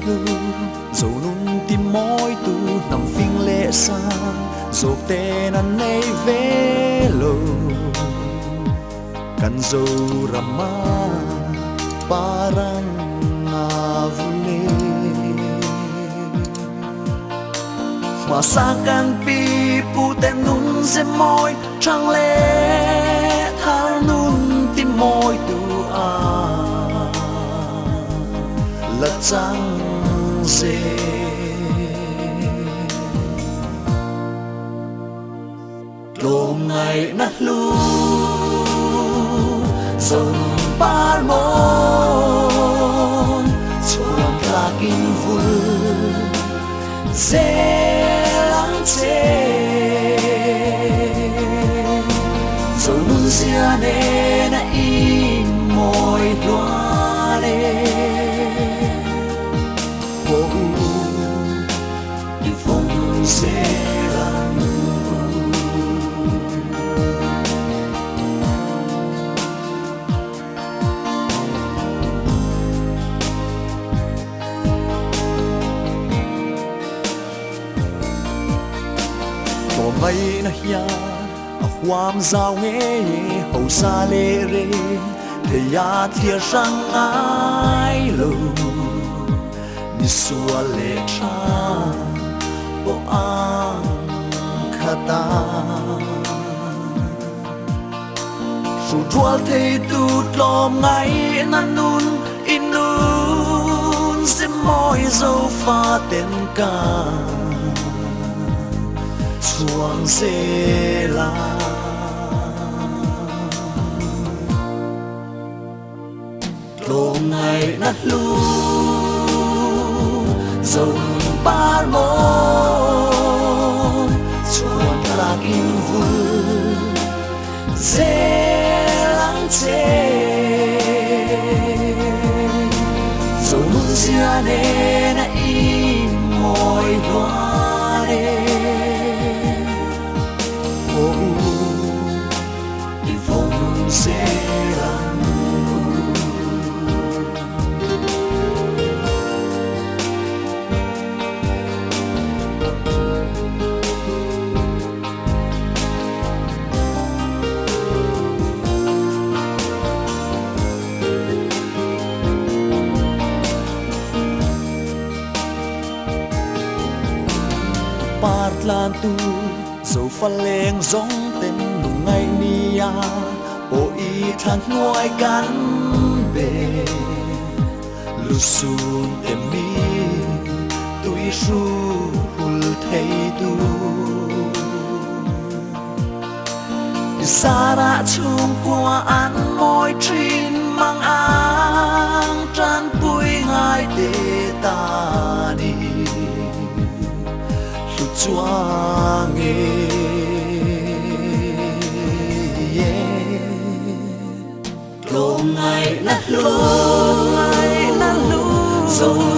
lu dầu nun tim mỏi tu nằm phinh lệ xa dầu tên anh ấy về lô kan dầu rama parang avule masakan pi puten nun se mỏi trăng lệ thar nun tim mỏi tu là trăng dê lom ngày nát lu dòng bar mòn chuan la kinh vui dê lắng chê dòng nun xia nè na im môi loa đê mây na yaความgiao nghe hậu xa lê rê thề ya thia sang ai lu ni xua lệ cha bo ang khata su dual thei tu lom ngay nan nun in nun se moi zo pha ten ca chuang se la lom ngày nát lu dòng bar mòn chuan la kinh vui dê lắng chê dòng nun xia nè na im môi hoa đê đi phong sẽ làm part lan tu dầu pha leng giống tên nụ ngày nia bộ y than ngoài cắn bề lu sun tem mi tui su hul thấy tu xa đã chung qua ăn môi trin mang ang tràn bụi hai tê ta đi lu chua nghe lom ngày nát lu dòng